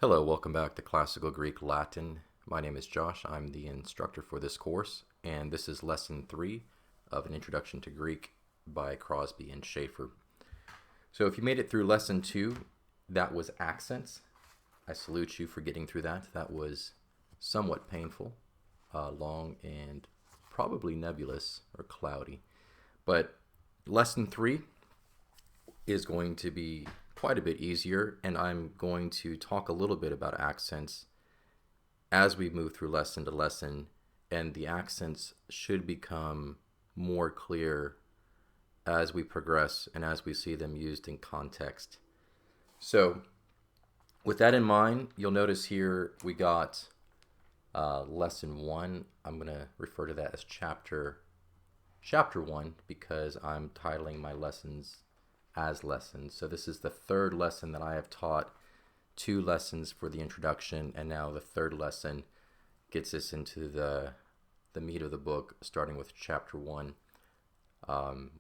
Hello, welcome back to Classical Greek Latin. My name is Josh. I'm the instructor for this course, and this is lesson 3 of an introduction to Greek by Crosby and Schaeffer. So if you made it through lesson 2, that was accents. I salute you for getting through that. That was somewhat painful, long, and probably nebulous or cloudy. But lesson 3 is going to be quite a bit easier, and I'm going to talk a little bit about accents as we move through lesson to lesson, and the accents should become more clear as we progress and as we see them used in context. So with that in mind, you'll notice here we got lesson 1. I'm going to refer to that as chapter 1 because I'm titling my lessons as lessons. So this is the third lesson that I have taught, 2 lessons for the introduction, and now the third lesson gets us into the meat of the book, starting with chapter 1,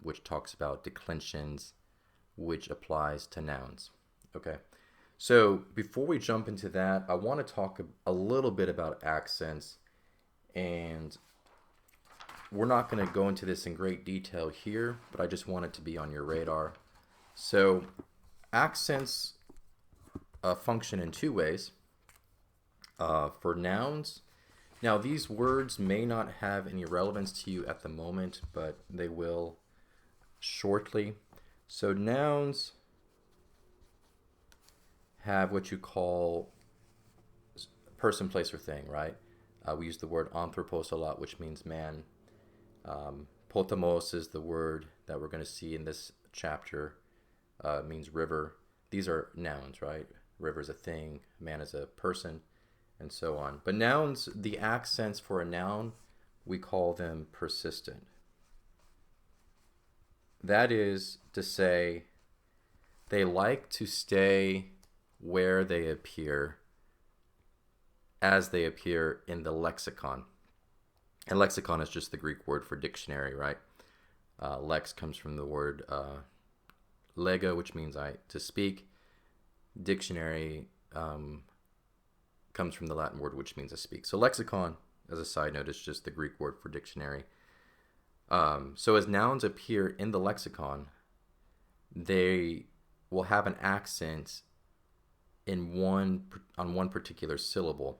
which talks about declensions, which applies to nouns. Okay, so before we jump into that, I want to talk a little bit about accents, and we're not going to go into this in great detail here, but I just want it to be on your radar. So accents function in 2 ways. For nouns, now these words may not have any relevance to you at the moment, but they will shortly. So nouns have what you call person, place, or thing, right? We use the word anthropos a lot, which means man. Potamos is the word that we're going to see in this chapter. Means river. These are nouns, right? River is a thing, man is a person, and so on. But nouns, the accents for a noun, we call them persistent. That is to say, they like to stay where they appear as they appear in the lexicon. And lexicon is just the Greek word for dictionary, right? Lex comes from the word lego, which means to speak. Dictionary comes from the Latin word which means to speak. So lexicon, as a side note, is just the Greek word for dictionary. So as nouns appear in the lexicon, they will have an accent on one particular syllable.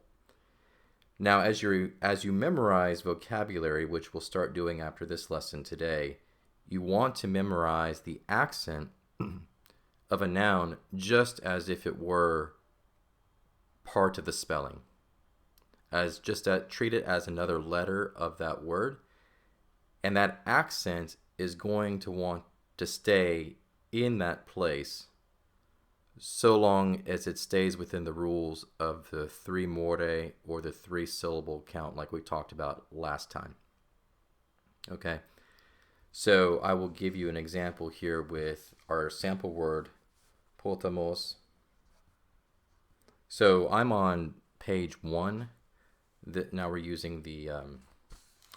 Now, as you memorize vocabulary, which we'll start doing after this lesson today, you want to memorize the accent of a noun just as if it were part of the spelling. Treat it as another letter of that word, and that accent is going to want to stay in that place so long as it stays within the rules of the 3 more or the 3 syllable count like we talked about last time. Okay, so I will give you an example here with our sample word potamos. So I'm on page 1. Now we're using the, I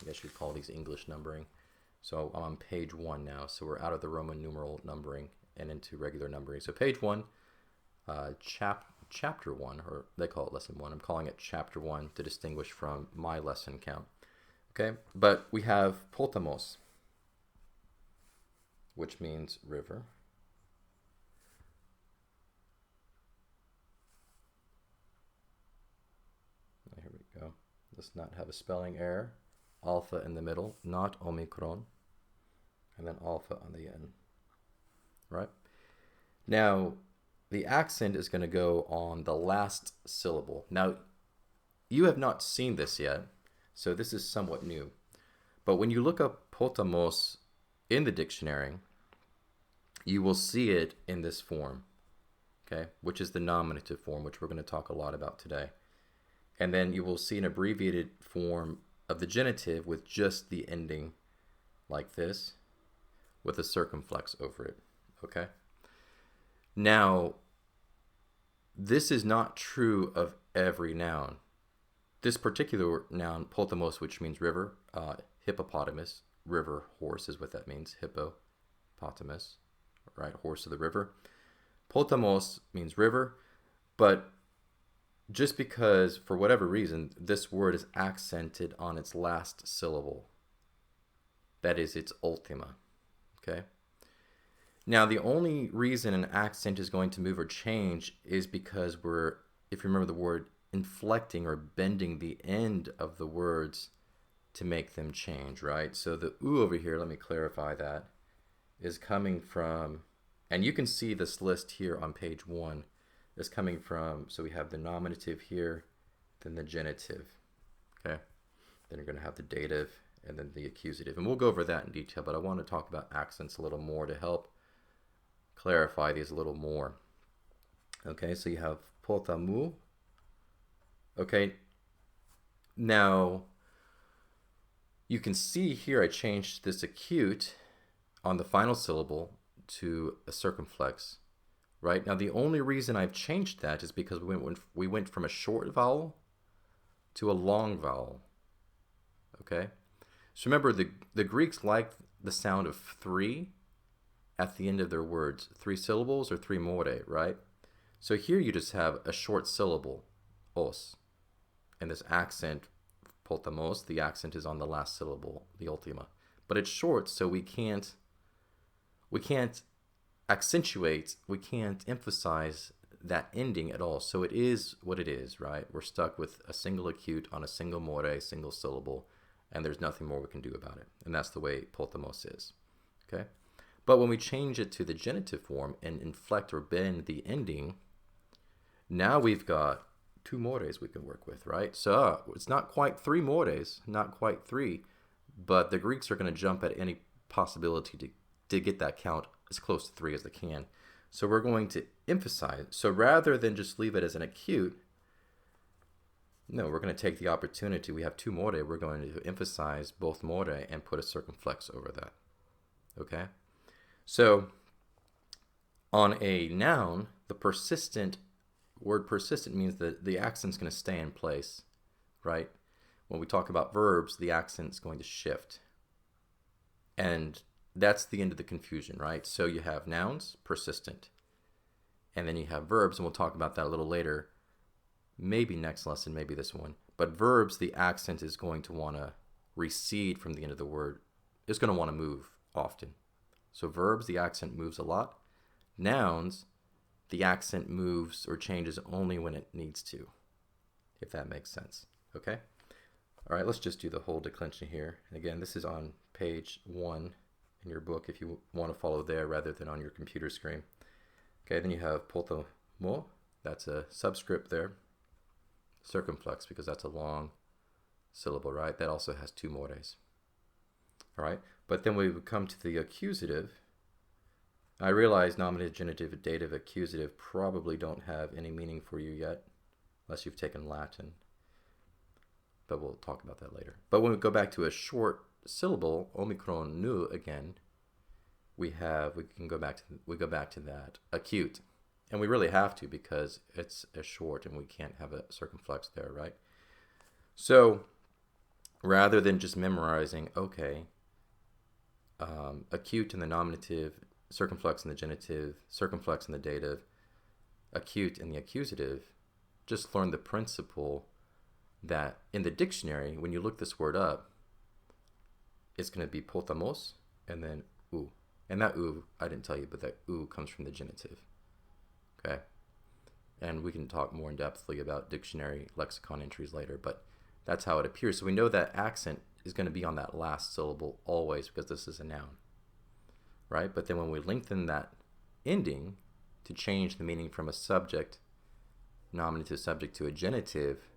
guess you'd call these English numbering. So I'm on page 1 now. So we're out of the Roman numeral numbering and into regular numbering. So page 1, chapter 1, or they call it lesson 1. I'm calling it chapter 1 to distinguish from my lesson count. Okay, but we have potamos, which means river. Here we go. Let's not have a spelling error. Alpha in the middle, not omicron, and then alpha on the end. Right? Now, the accent is going to go on the last syllable. Now, you have not seen this yet, so this is somewhat new. But when you look up potamos in the dictionary, you will see it in this form, okay, which is the nominative form, which we're going to talk a lot about today. And then you will see an abbreviated form of the genitive with just the ending like this, with a circumflex over it, okay? Now, this is not true of every noun. This particular noun, potamos, which means river, hippopotamus, river, horse is what that means, hippopotamus, right, horse of the river. Potamos means river, but just because, for whatever reason, this word is accented on its last syllable. That is its ultima. Okay? Now, the only reason an accent is going to move or change is because we're, if you remember the word, inflecting or bending the end of the words to make them change, right? So the oo over here, let me clarify that, is coming from, and you can see this list here on page 1, is coming from, so we have the nominative here, then the genitive, okay? Then you're going to have the dative, and then the accusative. And we'll go over that in detail, but I want to talk about accents a little more to help clarify these a little more. Okay, so you have potamu. Okay, now you can see here I changed this acute on the final syllable to a circumflex, right? Now the only reason I've changed that is because we went from a short vowel to a long vowel, okay? So remember, the Greeks liked the sound of 3 at the end of their words, 3 syllables or 3 more, right? So here you just have a short syllable, os, and this accent, potamos, the accent is on the last syllable, the ultima. But it's short, so we can't accentuate, we can't emphasize that ending at all. So it is what it is, right? We're stuck with a single acute on a single more, single syllable, and there's nothing more we can do about it. And that's the way potamos is, okay? But when we change it to the genitive form and inflect or bend the ending, now we've got 2 mores we can work with, right? So it's not quite 3 mores, not quite 3, but the Greeks are going to jump at any possibility to get that count as close to 3 as they can. So we're going to emphasize. So rather than just leave it as an acute, no, we're going to take the opportunity. We have 2 more. We're going to emphasize both more and put a circumflex over that. Okay? So on a noun, the word persistent means that the accent's going to stay in place, right? When we talk about verbs, the accent's going to shift. And that's the end of the confusion, right? So you have nouns, persistent. And then you have verbs, and we'll talk about that a little later. Maybe next lesson, maybe this one. But verbs, the accent is going to want to recede from the end of the word. It's going to want to move often. So verbs, the accent moves a lot. Nouns, the accent moves or changes only when it needs to, if that makes sense. Okay? All right, let's just do the whole declension here. And again, this is on page 1 in your book if you want to follow there rather than on your computer screen. Okay, then you have potamo. That's a subscript there. Circumflex, because that's a long syllable, right? That also has 2 mores. All right, but then we would come to the accusative. I realize nominative, genitive, dative, accusative probably don't have any meaning for you yet, unless you've taken Latin. But we'll talk about that later. But when we go back to a short syllable, omicron nu again, we go back to that acute. And we really have to because it's a short and we can't have a circumflex there, right? So rather than just memorizing, okay, acute in the nominative, circumflex in the genitive, circumflex in the dative, acute in the accusative, just learn the principle that in the dictionary, when you look this word up, it's going to be potamos and then u. And that u, I didn't tell you, but that u comes from the genitive. Okay? And we can talk more in depthly about dictionary lexicon entries later, but that's how it appears. So we know that accent is going to be on that last syllable always because this is a noun, right? But then when we lengthen that ending to change the meaning from a subject, nominative subject, to a genitive,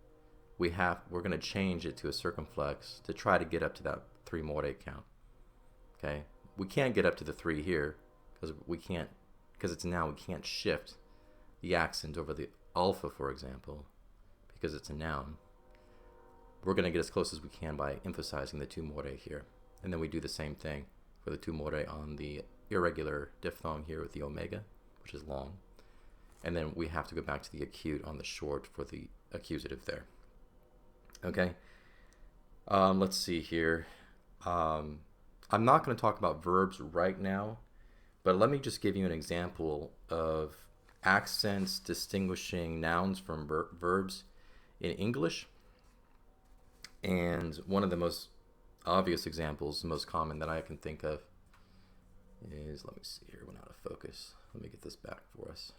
we're going to change it to a circumflex to try to get up to that 3 more count. Okay? We can't get up to the 3 here because it's now we can't shift the accent over the alpha, for example, because it's a noun. We're going to get as close as we can by emphasizing the 2 more here. And then we do the same thing for the 2 more on the irregular diphthong here with the omega, which is long. And then we have to go back to the acute on the short for the accusative there. Okay? Let's see here. I'm not going to talk about verbs right now, but let me just give you an example of accents distinguishing nouns from verbs in English. And one of the most obvious examples, the most common that I can think of is, let me see here, went out of focus. Let me get this back for us.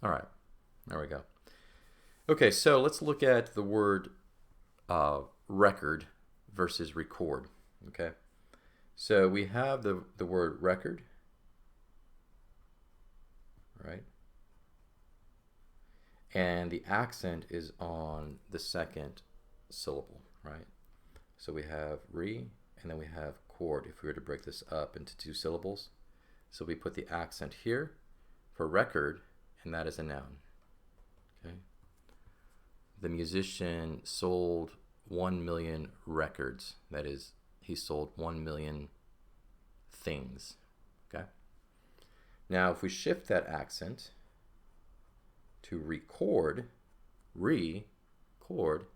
All right, there we go. Okay, so let's look at the word record versus record. Okay, so we have the word record, right? And the accent is on the second syllable, right? So we have re, and then we have cord, if we were to break this up into two syllables. So we put the accent here for record, and that is a noun. Okay. The musician sold 1 million records. That is, he sold 1 million things. Okay. Now, if we shift that accent to record, record,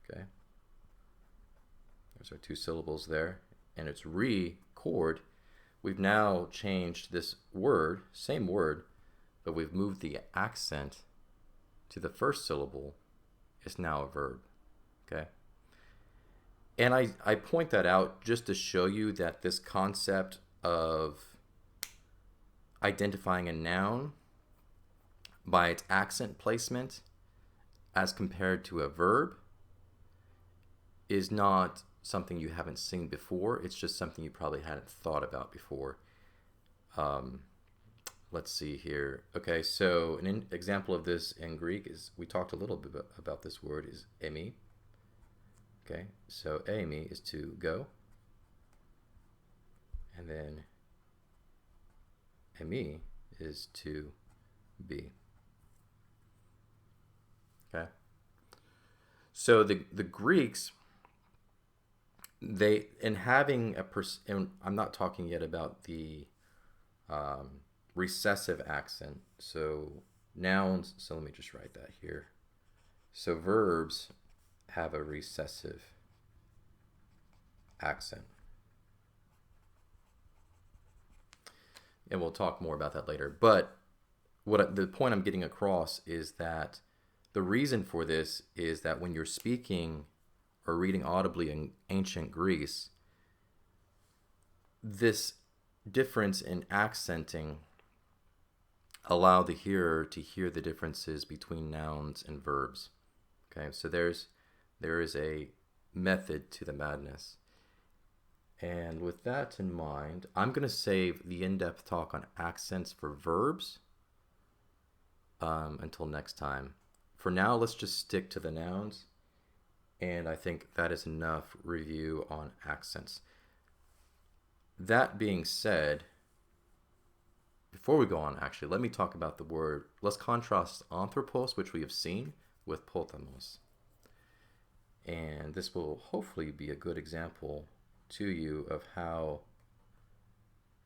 okay. There's our two syllables there, and it's record. We've now changed this word, same word, but we've moved the accent to the first syllable. It's now a verb, okay? And I point that out just to show you that this concept of identifying a noun by its accent placement as compared to a verb is not something you haven't seen before. It's just something you probably hadn't thought about before. Let's see here. Okay, so an example of this in Greek is, we talked a little bit about this word, is emi. Okay, so emi is to go. And then emi is to be. Okay. So the Greeks, they, in having and I'm not talking yet about the recessive accent. So nouns, so let me just write that here. So verbs have a recessive accent. And we'll talk more about that later. But the point I'm getting across is that the reason for this is that when you're speaking or reading audibly in ancient Greece, this difference in accenting allow the hearer to hear the differences between nouns and verbs. Okay, so there is a method to the madness. And with that in mind, I'm going to save the in-depth talk on accents for verbs until next time. For now, let's just stick to the nouns, and I think that is enough review on accents. That being said, before we go on, actually, let me talk about the word. Let's contrast anthropos, which we have seen, with potamos. And this will hopefully be a good example to you of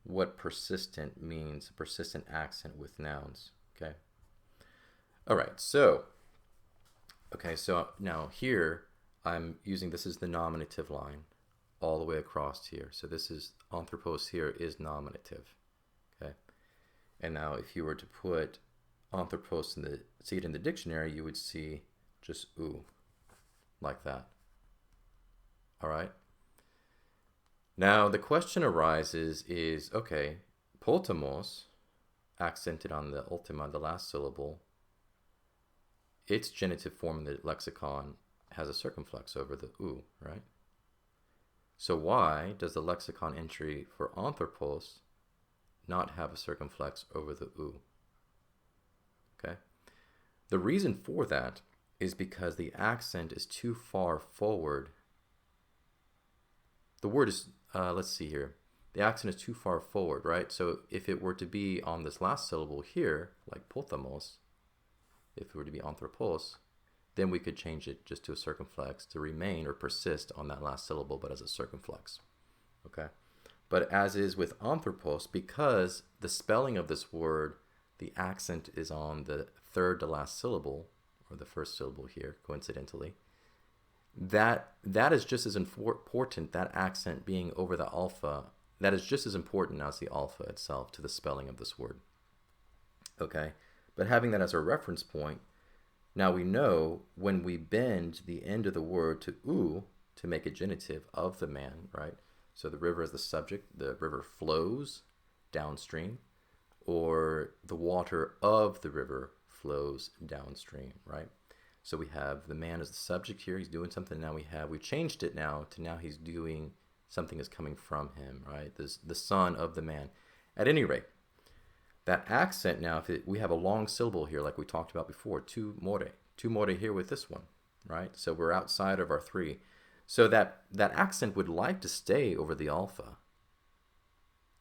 what persistent means, persistent accent with nouns. Okay. All right. So now here I'm using, this is the nominative line all the way across here. So this is anthropos here is nominative. Okay. And now if you were to put anthropos see it in the dictionary, you would see just oo, like that. All right. Now the question arises is, okay, potamos, accented on the ultima, the last syllable, its genitive form in the lexicon has a circumflex over the oo, right? So why does the lexicon entry for anthropos not have a circumflex over the oo? Okay. The reason for that is because the accent is too far forward. The word is, let's see here. The accent is too far forward, right? So if it were to be on this last syllable here, like potamos, if it were to be anthropos, then we could change it just to a circumflex to remain or persist on that last syllable, but as a circumflex. Okay. But as is with anthropos, because the spelling of this word, the accent is on the third to last syllable, or the first syllable here, coincidentally, that is just as important, that accent being over the alpha, that is just as important as the alpha itself to the spelling of this word. Okay? But having that as a reference point, now we know when we bend the end of the word to u to make a genitive of the man, right? So the river is the subject, the river flows downstream, or the water of the river flows downstream, right? So we have the man as the subject here, he's doing something. Now we changed it now to now he's doing something is coming from him, right? This the son of the man. At any rate, that accent now, we have a long syllable here like we talked about before, tu more here with this one, right? So we're outside of our three. So that accent would like to stay over the alpha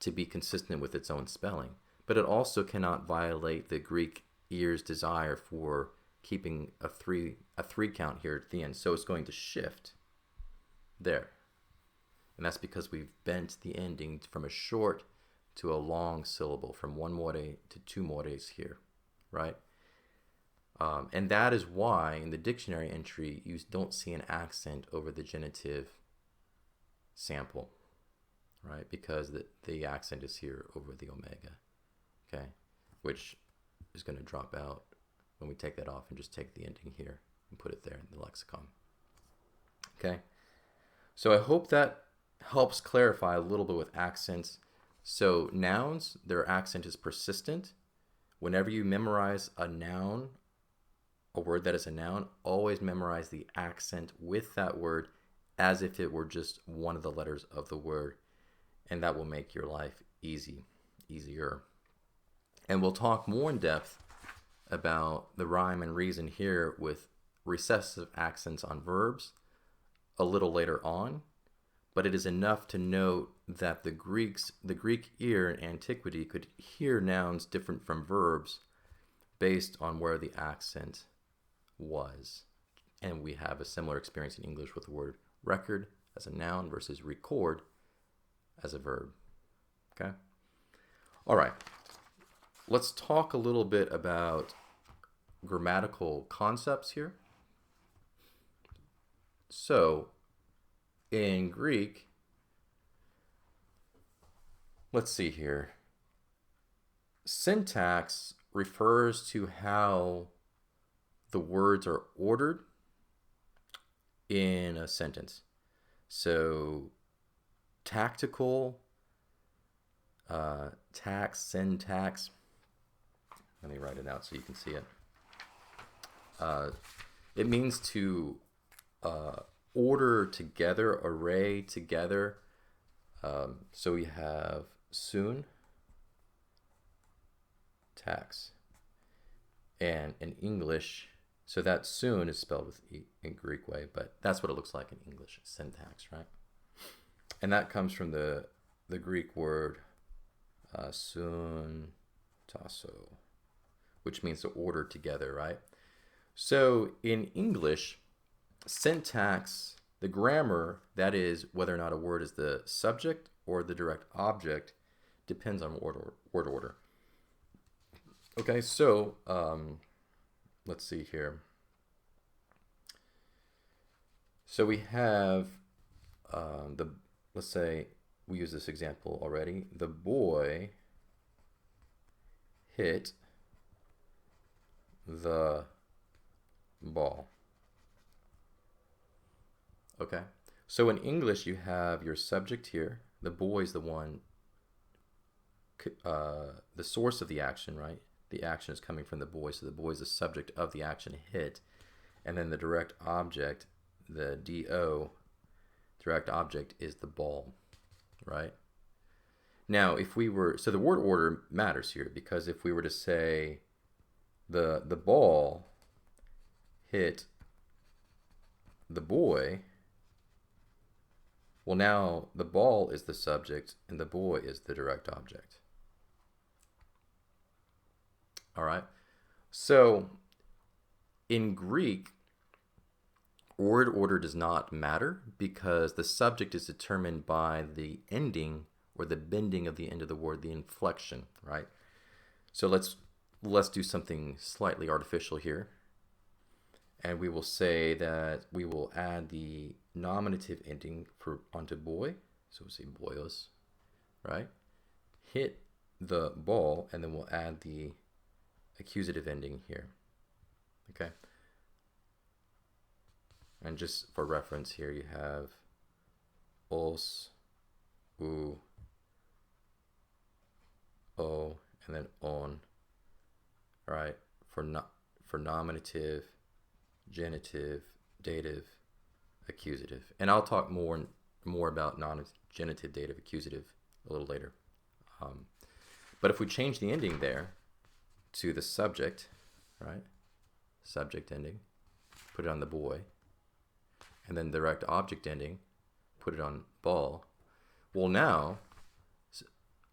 to be consistent with its own spelling, but it also cannot violate the Greek ear's desire for keeping a three count here at the end. So it's going to shift there. And that's because we've bent the ending from a short to a long syllable, from one more to two mores here, right? And that is why in the dictionary entry you don't see an accent over the genitive sample, right? Because the accent is here over the omega, okay? Which is going to drop out when we take that off and just take the ending here and put it there in the lexicon, okay? So I hope that helps clarify a little bit with accents. So nouns, their accent is persistent. Whenever you memorize a noun, a word that is a noun, always memorize the accent with that word as if it were just one of the letters of the word, and that will make your life easier. And we'll talk more in depth about the rhyme and reason here with recessive accents on verbs a little later on, but it is enough to note that the Greek ear in antiquity could hear nouns different from verbs based on where the accent was. And we have a similar experience in English with the word record as a noun versus record as a verb. Okay? All right. Let's talk a little bit about grammatical concepts here. So, in Greek, let's see here. Syntax refers to how the words are ordered in a sentence. So tactical, syntax. Let me write it out so you can see it. It means to order together, array together. So we have soon, tax. And in English, so that soon is spelled with E in Greek way, but that's what it looks like in English, syntax, right? And that comes from the Greek word soon tasso, which means to order together, right? So in English, syntax, the grammar, that is whether or not a word is the subject or the direct object, depends on word order. Okay, so let's see here. So we have let's say we use this example already. The boy hit the ball. Okay, so in English you have your subject here. The boy is the one, the source of the action, right? The action is coming from the boy, so the boy is the subject of the action hit. And then the direct object, the DO, direct object, is the ball, right? Now, if we were, so the word order matters here, because if we were to say the ball hit the boy, well, now the ball is the subject and the boy is the direct object. All right. So in Greek, word order does not matter because the subject is determined by the ending or the bending of the end of the word, the inflection, right? So let's do something slightly artificial here. And we will say that we will add the nominative ending onto boy. So we'll say boyos, right? Hit the ball, and then we'll add the accusative ending here. Okay. And just for reference here, you have os, u, o, and then on, right? For nominative, genitive, dative, accusative. And I'll talk more about non-genitive, dative, accusative a little later. But if we change the ending there to the subject, right? Subject ending, put it on the boy, and then direct object ending, put it on ball. Well, now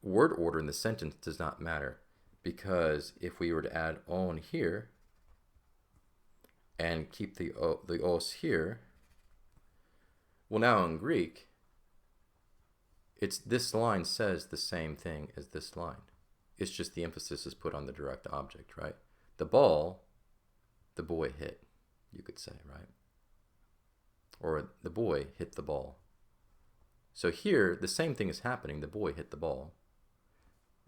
word order in the sentence does not matter, because if we were to add on here and keep the os here, well, now in Greek, this line says the same thing as this line. It's just the emphasis is put on the direct object, right? The ball, the boy hit, you could say, right? Or the boy hit the ball. So here, the same thing is happening. The boy hit the ball.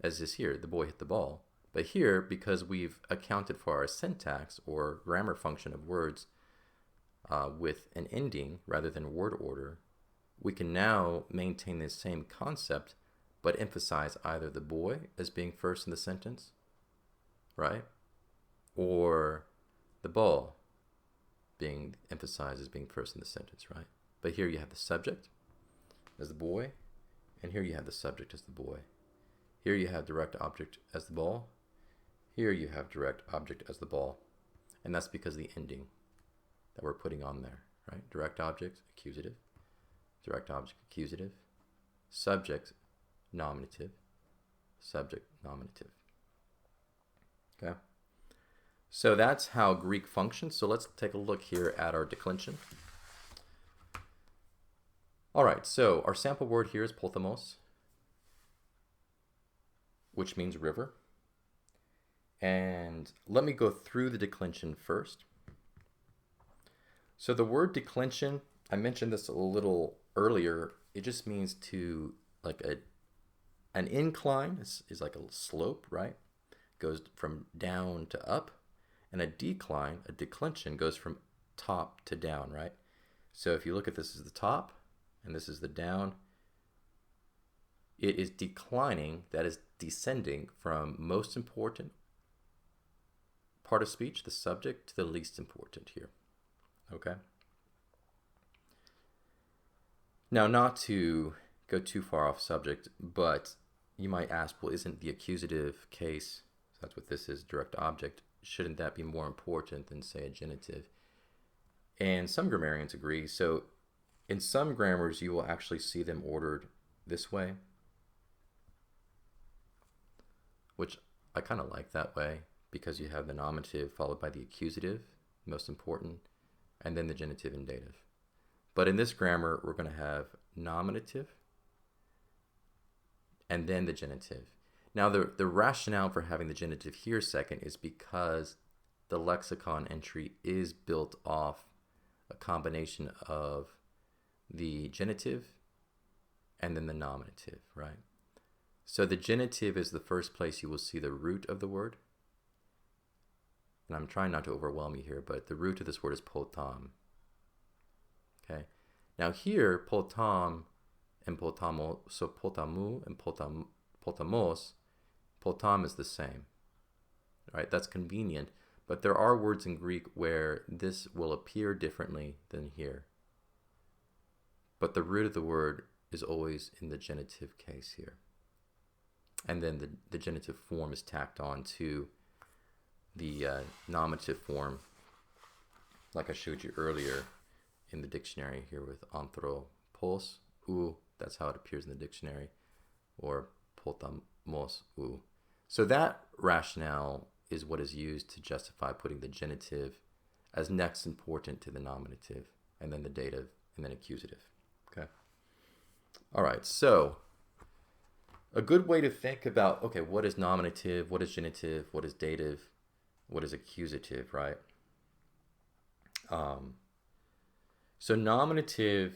As is here, the boy hit the ball. But here, because we've accounted for our syntax or grammar function of words with an ending rather than word order, we can now maintain the same concept, but emphasize either the boy as being first in the sentence, right? Or the ball being emphasized as being first in the sentence, right? But here you have the subject as the boy, and here you have the subject as the boy. Here you have direct object as the ball. Here you have direct object as the ball. And that's because of the ending that we're putting on there, right? Direct object, accusative. Direct object, accusative. Subject, nominative. Subject, nominative. Okay? So that's how Greek functions. So let's take a look here at our declension. All right, so our sample word here is pothamos, which means river. And let me go through the declension first. So the word declension, I mentioned this a little earlier. It just means to, like an incline is like a slope, right? Goes from down to up. And a decline, a declension, goes from top to down, right? So if you look at this as the top and this is the down, it is declining, that is descending from most important part of speech, the subject, to the least important here. Okay? Now, not to go too far off subject, but you might ask, well, isn't the accusative case, that's what this is, direct object, shouldn't that be more important than, say, a genitive? And some grammarians agree. So in some grammars, you will actually see them ordered this way, which I kind of like that way, because you have the nominative followed by the accusative, most important, and then the genitive and dative. But in this grammar, we're going to have nominative and then the genitive. Now, the rationale for having the genitive here second is because the lexicon entry is built off a combination of the genitive and then the nominative, right? So the genitive is the first place you will see the root of the word. And I'm trying not to overwhelm you here, but the root of this word is potam. Okay. Now here, potam and potamo, so potamu and potamos, potam is the same, right? That's convenient, but there are words in Greek where this will appear differently than here. But the root of the word is always in the genitive case here. And then the genitive form is tacked on to the nominative form, like I showed you earlier in the dictionary here with anthropos, that's how it appears in the dictionary, or potamos, So that rationale is what is used to justify putting the genitive as next important to the nominative, and then the dative, and then accusative. Okay. All right, so A good way to think about, okay, what is nominative, what is genitive, what is dative, what is accusative, right? Um, so nominative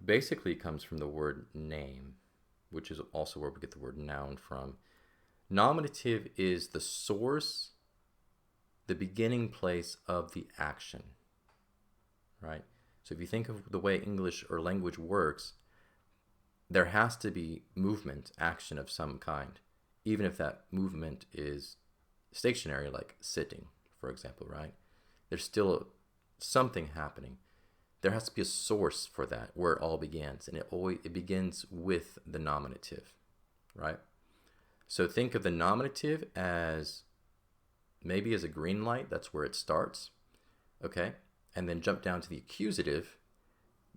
basically comes from the word name, which is also where we get the word noun from. Nominative is the source, the beginning place of the action, right? So if you think of the way English or language works, there has to be movement, action of some kind, even if that movement is stationary, like sitting, for example, right? There's still something happening. There has to be a source for that, where it all begins, and it begins with the nominative, right? So think of the nominative as maybe as a green light. That's where it starts, okay? And then jump down to the accusative.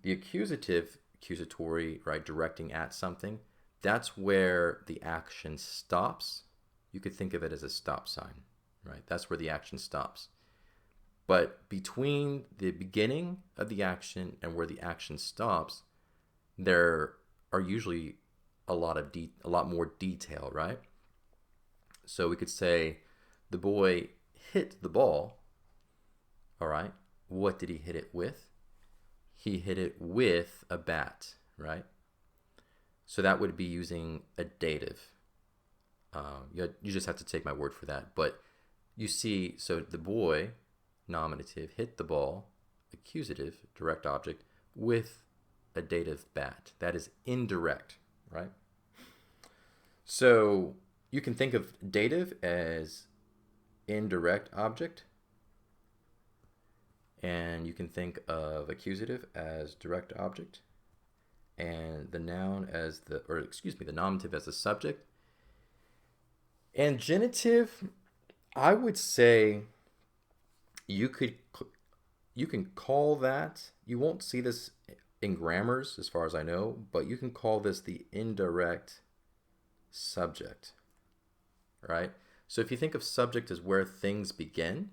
The accusative, accusatory, right, directing at something, that's where the action stops. You could think of it as a stop sign, right? That's where the action stops. But between the beginning of the action and where the action stops, there are usually a lot more detail, right? So we could say the boy hit the ball. All right. What did he hit it with? He hit it with a bat, right? So that would be using a dative. You just have to take my word for that. But you see, so the boy, nominative, hit the ball, accusative, direct object, with a dative bat. That is indirect, right? So you can think of dative as indirect object, and you can think of accusative as direct object, and the noun as the nominative as the subject. And genitive, I would say you can call that, you won't see this in grammars as far as I know, but you can call this the indirect subject, right? So if you think of subject as where things begin,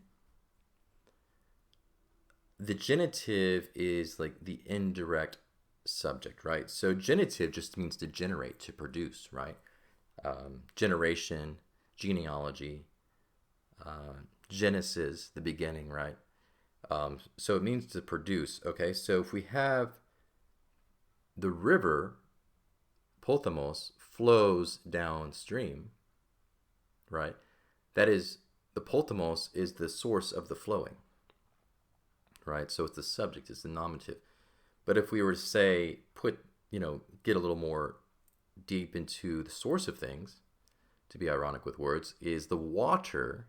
the genitive is like the indirect subject, right? So genitive just means to generate, to produce, right? Generation, genealogy, genesis, the beginning, right? So it means to produce, okay? So if we have the river, Pothamos, flows downstream, right? That is, the Pothamos is the source of the flowing, right? So it's the subject, it's the nominative. But if we were to say, get a little more deep into the source of things, to be ironic with words, is the water.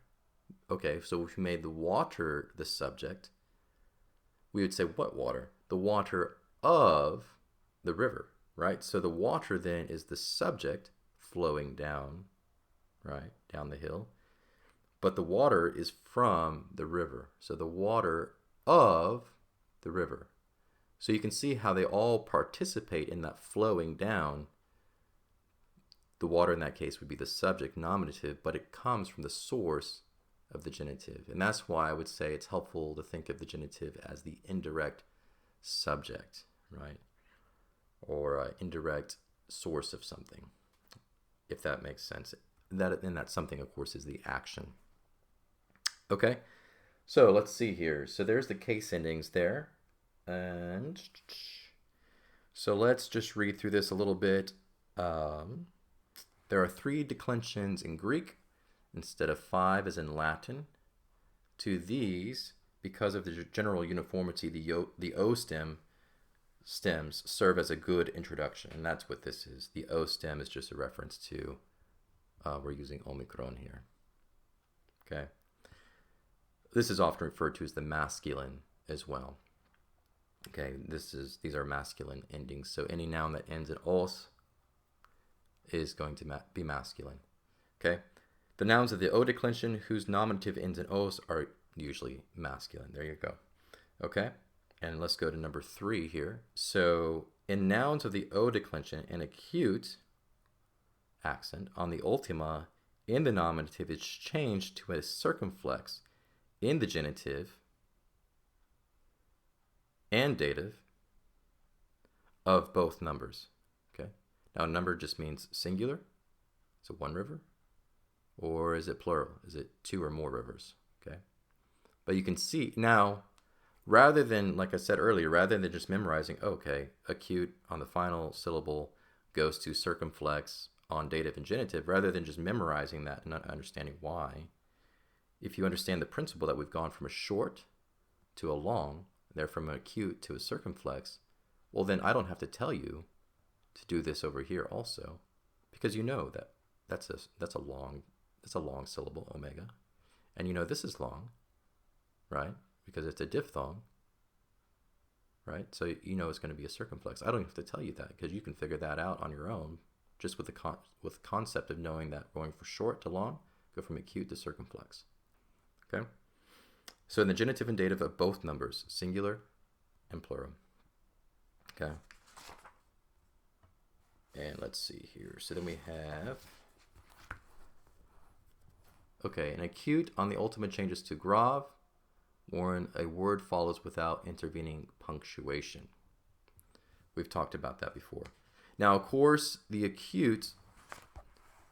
Okay, so if we made the water the subject, we would say what water? The water of the river, right? So the water then is the subject flowing down, right, down the hill. But the water is from the river. So the water of the river. So you can see how they all participate in that flowing down. The water in that case would be the subject, nominative, but it comes from the source of the genitive. And that's why I would say it's helpful to think of the genitive as the indirect subject, right? Or indirect source of something, if that makes sense. And that something, of course, is the action. Okay, so let's see here. So there's the case endings there. And so let's just read through this a little bit. There are 3 declensions in Greek instead of 5 as in Latin. To these, because of the general uniformity, the O stems serve as a good introduction, and that's what this is. The O stem is just a reference to, we're using omicron here. Okay. This is often referred to as the masculine as well. Okay, these are masculine endings. So any noun that ends in os is going to be masculine. Okay, the nouns of the O declension whose nominative ends in os are usually masculine. There you go. Okay, and let's go to number 3 here. So in nouns of the O declension, an acute accent on the ultima in the nominative is changed to a circumflex in the genitive and dative of both numbers. Okay, Now, number just means singular. Is it one river? Or is it plural? Is it two or more rivers? Okay. But you can see now, rather than, like I said earlier, rather than just memorizing, okay, acute on the final syllable goes to circumflex on dative and genitive, rather than just memorizing that and not understanding why, if you understand the principle that we've gone from a short to a long, they're from an acute to a circumflex, well, then I don't have to tell you to do this over here also, because you know that that's a long syllable, omega, and you know this is long, right? Because it's a diphthong, right? So you know it's going to be a circumflex. I don't have to tell you that because you can figure that out on your own, just with the concept of knowing that going from short to long, go from acute to circumflex. Okay. So in the genitive and dative of both numbers, singular and plural. Okay. And let's see here. So then we have, okay, an acute on the ultimate changes to grave when a word follows without intervening punctuation. We've talked about that before. Now, of course, the acute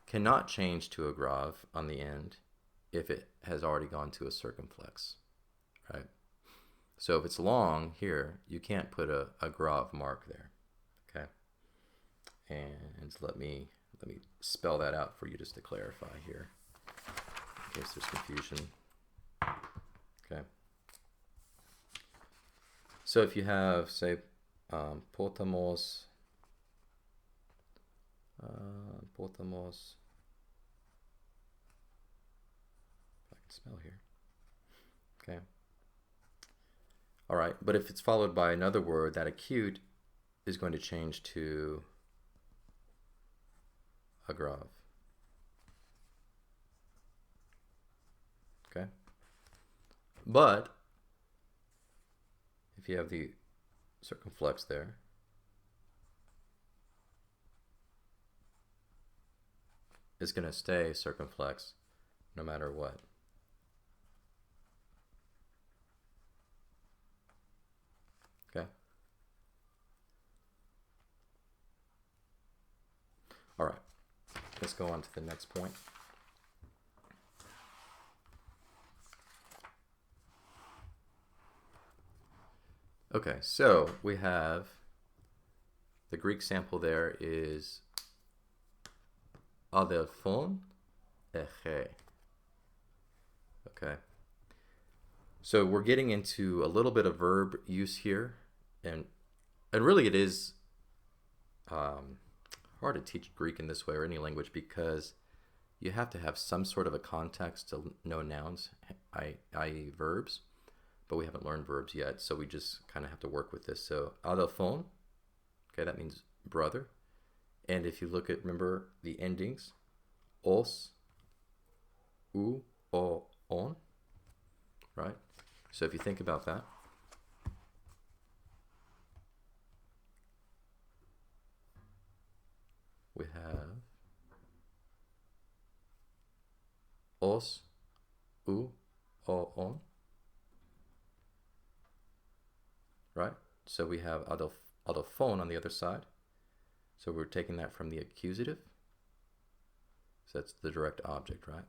cannot change to a grave on the end if it has already gone to a circumflex, right? So if it's long here, you can't put a grave mark there, okay? And let me spell that out for you just to clarify here, in case there's confusion. Okay. So if you have, say, potamos, if I can spell here. Okay. All right, but if it's followed by another word, that acute is going to change to a grave. Okay. But if you have the circumflex there, it's going to stay circumflex no matter what. Okay. All right. Let's go on to the next point. Okay, so we have the Greek sample there is adelphon eche. Okay. So we're getting into a little bit of verb use here, and really it is hard to teach Greek in this way or any language because you have to have some sort of a context to know nouns, i.e. verbs, but we haven't learned verbs yet, so we just kind of have to work with this. So adelphon, okay, that means brother, and if you look at, remember the endings, os, u, o, on, right? So if you think about that, we have os, u, o, on, right? So we have adelphon on the other side. So we're taking that from the accusative. So that's the direct object, right?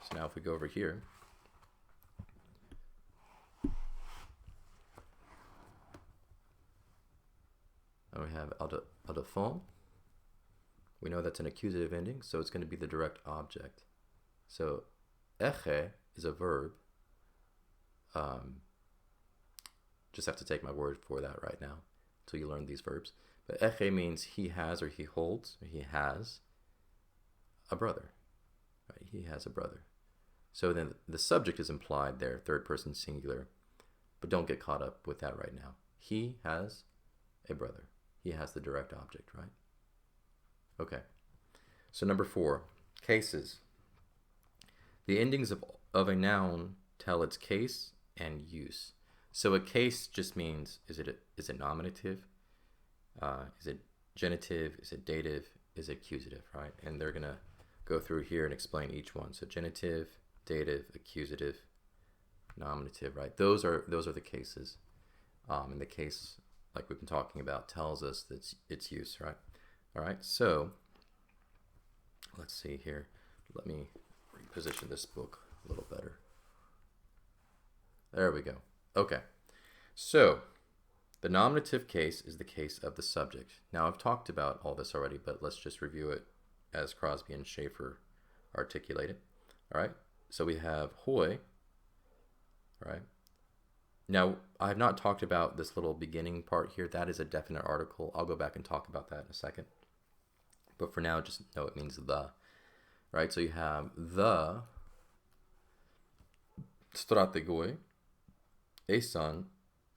So now if we go over here, and we have adelphon. We know that's an accusative ending, so it's going to be the direct object. So eche is a verb. Just have to take my word for that right now until you learn these verbs. But eche means he has or he holds or he has a brother. Right? He has a brother. So then the subject is implied there, third person singular. But don't get caught up with that right now. He has a brother. He has the direct object, right? Okay. So number 4, cases. The endings of a noun tell its case and use. So a case just means, is it nominative? Is it genitive? Is it dative? Is it accusative, right? And they're going to go through here and explain each one. So genitive, dative, accusative, nominative, right? Those are the cases. And the case, like we've been talking about, tells us that its use, right? All right, so let's see here. Let me reposition this book a little better. There we go. Okay, so the nominative case is the case of the subject. Now, I've talked about all this already, but let's just review it as Crosby and Schaeffer articulated. All right, so we have hoy, right? Now, I have not talked about this little beginning part here. That is a definite article. I'll go back and talk about that in a second. But for now, just know it means the, right? So you have the strategoi esan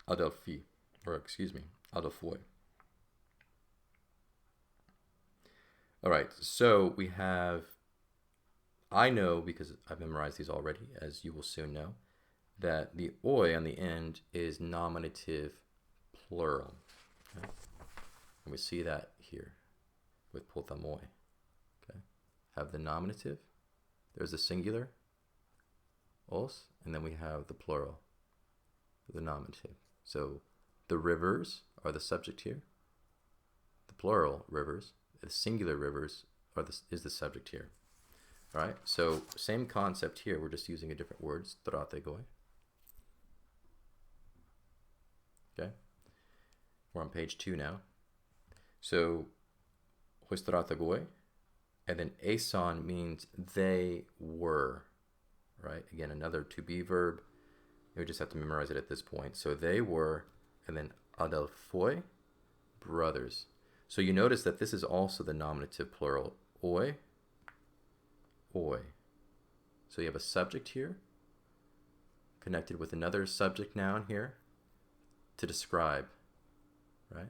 adelphi, or excuse me, adelphoi. All right, so we have, I know because I've memorized these already, as you will soon know, that the oi on the end is nominative plural. Okay? And we see that here with pothamoi. Okay? Have the nominative, there's a singular, os, and then we have the plural, the nominative. So the rivers are the subject here. The plural rivers, the singular rivers is the subject here. All right, so same concept here. We're just using a different word, strategoi. Okay, we're on page 2 now. So, strategoi, and then esan means they were, right? Again, another to be verb. We just have to memorize it at this point. So they were, and then adelphoi, brothers. So you notice that this is also the nominative plural, oi, oi. So you have a subject here, connected with another subject noun here, to describe, right?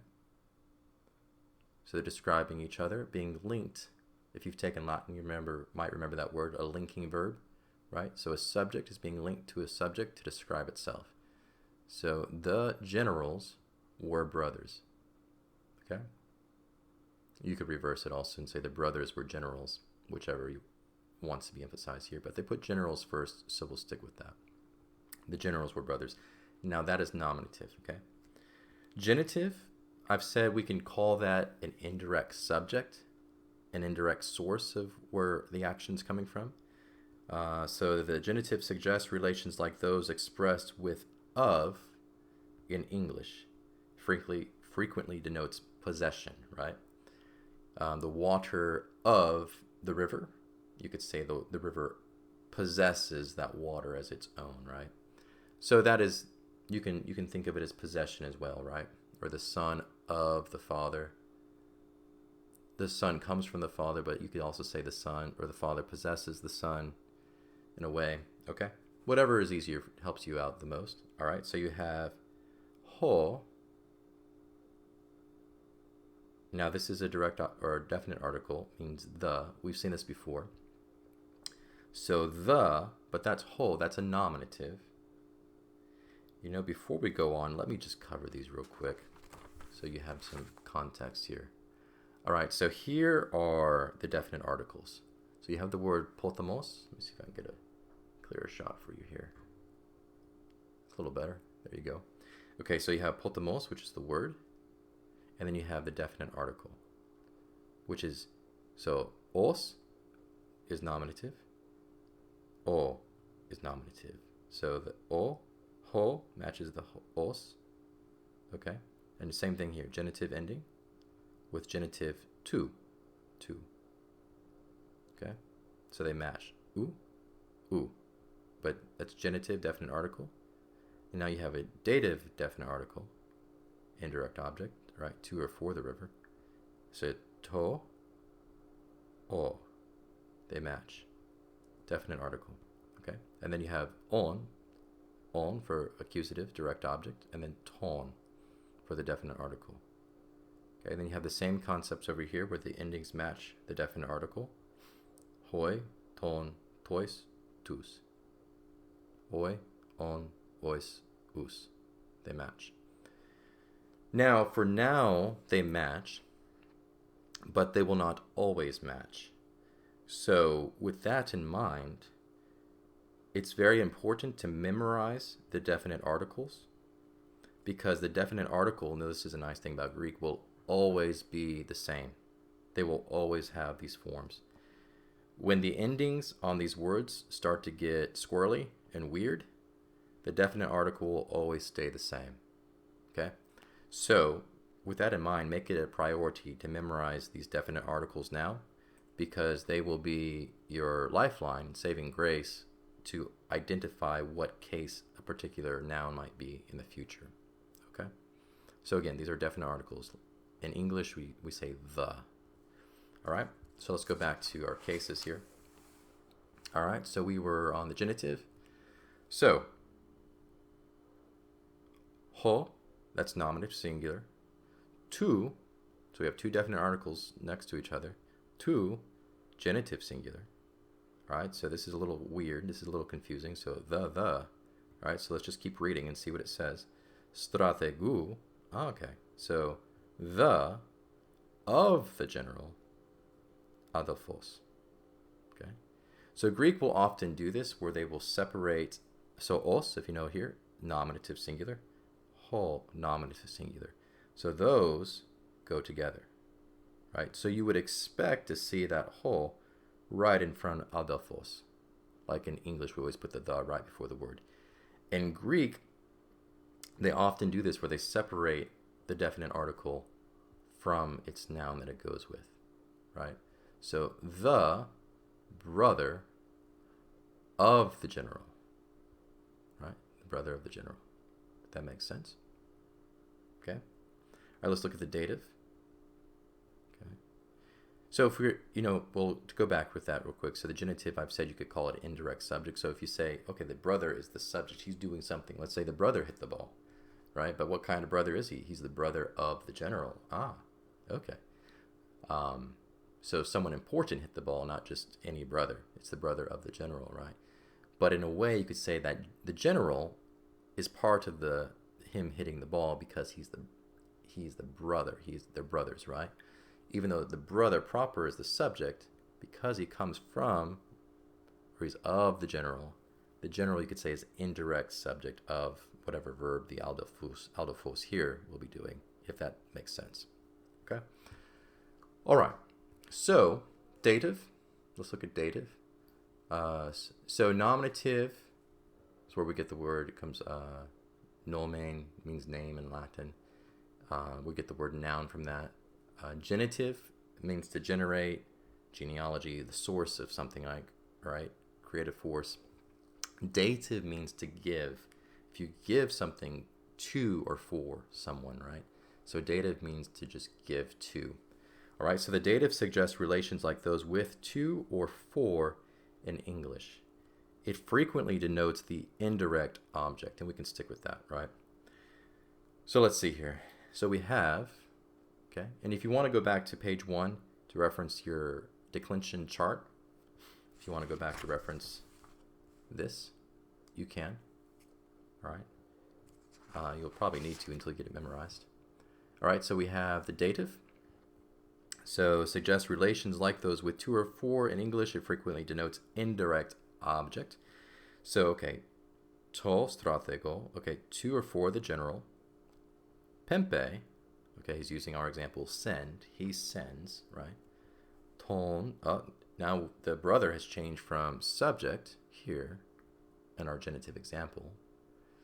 So they're describing each other, being linked. If you've taken Latin, you might remember that word, a linking verb, right? So a subject is being linked to a subject to describe itself. So the generals were brothers, okay? You could reverse it also and say the brothers were generals, whichever wants to be emphasized here, but they put generals first, so we'll stick with that. The generals were brothers. Now that is nominative, okay? Genitive, I've said we can call that an indirect subject, an indirect source of where the action's coming from. So the genitive suggests relations like those expressed with of in English. Frequently denotes possession, right? The water of the river, you could say the river possesses that water as its own, right? So that is, you can think of it as possession as well, right? Or the son of the father. The son comes from the father, but you could also say the son or the father possesses the son in a way, okay? Whatever is easier helps you out the most, all right? So you have ho. Now this is a direct or definite article, means the. We've seen this before. So the, but that's ho, that's a nominative. You know, before we go on, let me just cover these real quick so you have some context here. All right, so here are the definite articles. So you have the word potamos. Let me see if I can get a clearer shot for you here. It's a little better. There you go. Okay, so you have potamos, which is the word, and then you have the definite article, which is, so os is nominative, o is nominative. So the o, ho matches the os, okay? And the same thing here, genitive ending with genitive to, okay? So they match, u, but that's genitive, definite article. And now you have a dative, definite article, indirect object, right? To or for the river. So to, o, they match, definite article, okay? And then you have on for accusative, direct object, and then ton for the definite article. Okay, and then you have the same concepts over here where the endings match the definite article. Hoi, ton, tois, tus. Oi, on, ois, us. They match. Now, for now, they match, but they will not always match. So, with that in mind, it's very important to memorize the definite articles, because the definite article, and this is a nice thing about Greek, will always be the same. they will always have these forms. When the endings on these words start to get squirrely and weird, the definite article will always stay the same. Okay? So, with that in mind, make it a priority to memorize these definite articles now, because they will be your lifeline, saving grace, to identify what case a particular noun might be in the future. Okay? So again, these are definite articles. In English, we say the. All right? So let's go back to our cases here. All right, so we were on the genitive. So, ho, that's nominative singular. Tu, so we have two definite articles next to each other. Tu, genitive singular. All right, so this is a little weird. This is a little confusing. So the. All right, so let's just keep reading and see what it says. Strategou. Okay, so the of the general. Adelphos. Okay, so Greek will often do this where they will separate. So os, if you know here, nominative singular. Ho, nominative singular. So those go together, right? So you would expect to see that ho right in front of adelphos. Like in English, we always put the right before the word. In Greek, they often do this where they separate the definite article from its noun that it goes with, right? So the brother of the general, right? The brother of the general. If that makes sense. Okay. All right, let's look at the dative. Okay. So if we're, well, to go back with that real quick. So the genitive, I've said you could call it indirect subject. So if you say, okay, the brother is the subject, he's doing something. Let's say the brother hit the ball, right? But what kind of brother is he? He's the brother of the general. Okay. So someone important hit the ball, not just any brother. It's the brother of the general, right? But in a way, you could say that the general is part of him hitting the ball because he's the brother. They're brothers, right? Even though the brother proper is the subject, because he comes from, or he's of the general you could say is indirect subject of whatever verb the aldophos here will be doing, if that makes sense. Okay? All right. So, dative. Let's look at dative. So nominative is where we get the word. It comes nomen, means name in Latin. We get the word noun from that. Genitive means to generate, genealogy, the source of something, like, right? Creative force. Dative means to give. If you give something to or for someone, right? So dative means to just give to. All right, so the dative suggests relations like those with, to, or for in English. It frequently denotes the indirect object, and we can stick with that, right? So let's see here. So we have, okay, and if you want to go back to page 1 to reference your declension chart, if you want to go back to reference this, you can, all right? You'll probably need to until you get it memorized. All right, so we have the dative. So suggests relations like those with to or for in English. It frequently denotes indirect object. So, okay, to stratego, okay, to or for the general. Pempe, okay, he's using our example, send, he sends, right? Ton, now the brother has changed from subject here in our genitive example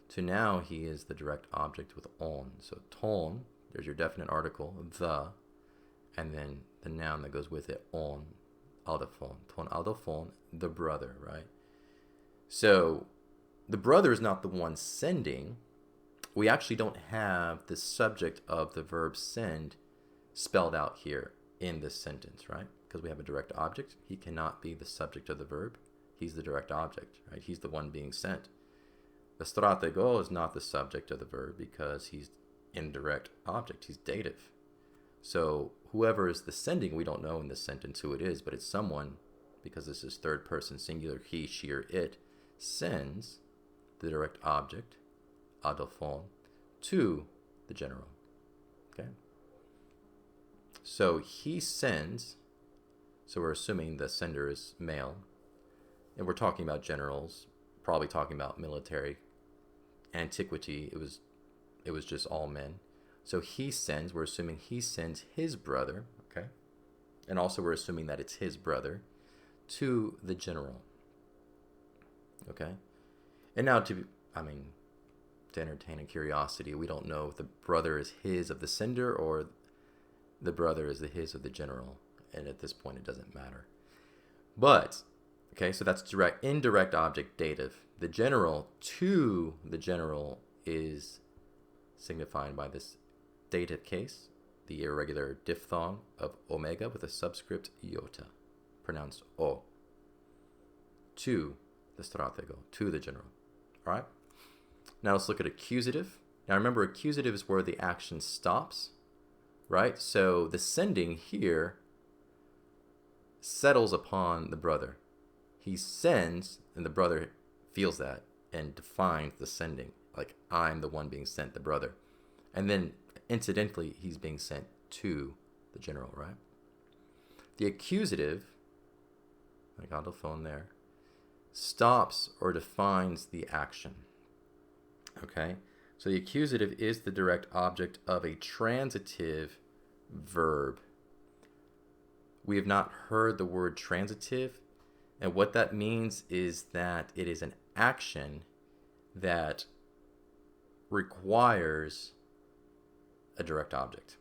to now he is the direct object with on. So ton, there's your definite article, the, and then the noun that goes with it, on, aldophon, ton aldophon, the brother, right? So the brother is not the one sending. We actually don't have the subject of the verb send spelled out here in this sentence, right? Because we have a direct object. He cannot be the subject of the verb. He's the direct object, right? He's the one being sent. The stratego is not the subject of the verb because he's indirect object. He's dative. So whoever is the sending, we don't know in this sentence who it is, but it's someone, because this is third person singular, he, she, or it, sends the direct object, adelphon, to the general. Okay? So he sends, so we're assuming the sender is male, and we're talking about generals, probably talking about military. Antiquity, it was just all men. So he sends, we're assuming he sends his brother, okay? and also we're assuming that it's his brother, to the general. Okay? And now to entertain a curiosity, we don't know if the brother is his of the sender or the brother is the his of the general. And at this point, it doesn't matter. But, okay, so that's indirect object dative. The general to the general is signified by this dative case, the irregular diphthong of omega with a subscript iota, pronounced o, to the stratego, to the general. All right? Now let's look at accusative. Now remember, accusative is where the action stops, right? So the sending here settles upon the brother. He sends, and the brother feels that and defines the sending. Like, I'm the one being sent, the brother. And then, incidentally, he's being sent to the general, right? The accusative, I got the phone there, stops or defines the action. Okay? So the accusative is the direct object of a transitive verb. We have not heard the word transitive, and what that means is that it is an action that requires a direct object.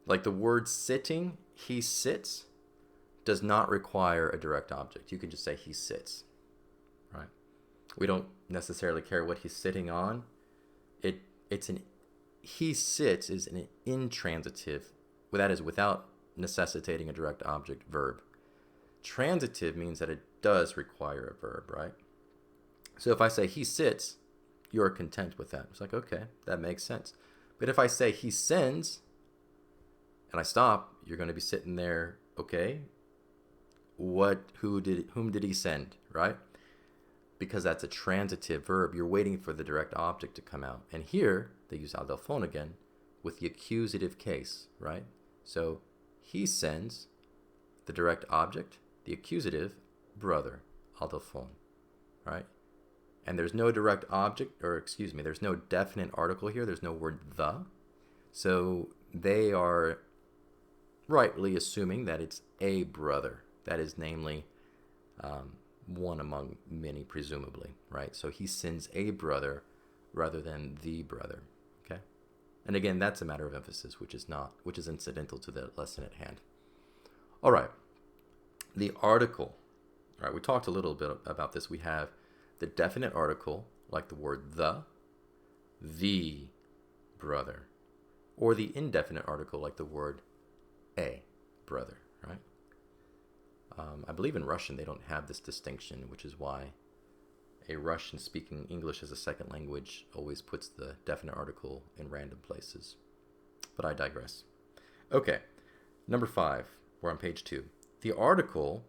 Like the word sitting, he sits, does not require a direct object. You can just say he sits, right? We don't necessarily care what he's sitting on. He sits is an intransitive, that is without necessitating a direct object verb. Transitive means that it does require a verb, right? So if I say he sits, you're content with that. It's like, okay, that makes sense. But if I say he sends, and I stop, you're going to be sitting there, okay, whom did he send, right? Because that's a transitive verb. You're waiting for the direct object to come out. And here, they use al del phone again with the accusative case, right? So he sends the direct object, the accusative, brother, al del phone, right? And there's no direct object, there's no definite article here. There's no word the. So they are rightly assuming that it's a brother. That is namely one among many, presumably, right? So he sends a brother rather than the brother, okay? And again, that's a matter of emphasis, which is incidental to the lesson at hand. All right, the article. All right, we talked a little bit about this. We have the definite article, like the word the brother, or the indefinite article, like the word a brother, right? I believe in Russian they don't have this distinction, which is why a Russian speaking English as a second language always puts the definite article in random places. But I digress. Okay, number 5, we're on page 2. The article,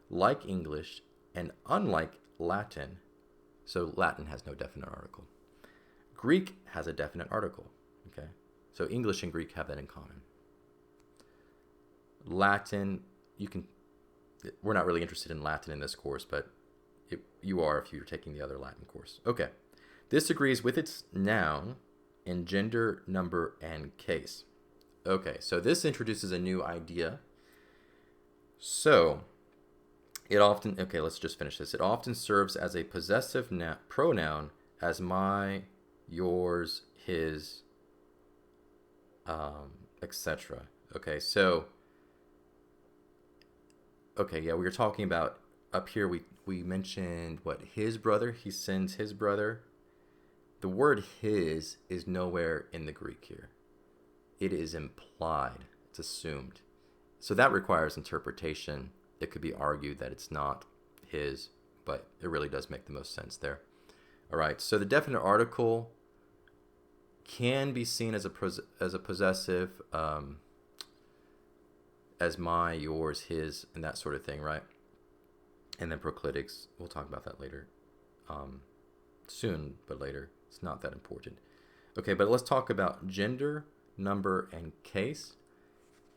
like English and unlike Latin, so Latin has no definite article. Greek has a definite article, okay? So English and Greek have that in common. Latin, we're not really interested in Latin in this course, but you are if you're taking the other Latin course. Okay. This agrees with its noun in gender, number, and case. Okay, so this introduces a new idea. So, let's just finish this. It often serves as a possessive pronoun as my, yours, his, etc. Okay, so we were talking about up here, we mentioned his brother, he sends his brother. The word his is nowhere in the Greek here. It is implied, it's assumed. So that requires interpretation. It could be argued that it's not his, but it really does make the most sense there. All right, so the definite article can be seen as a possessive, as my, yours, his, and that sort of thing, right? And then proclitics, we'll talk about that later. Soon, but later. It's not that important. Okay, but let's talk about gender, number, and case.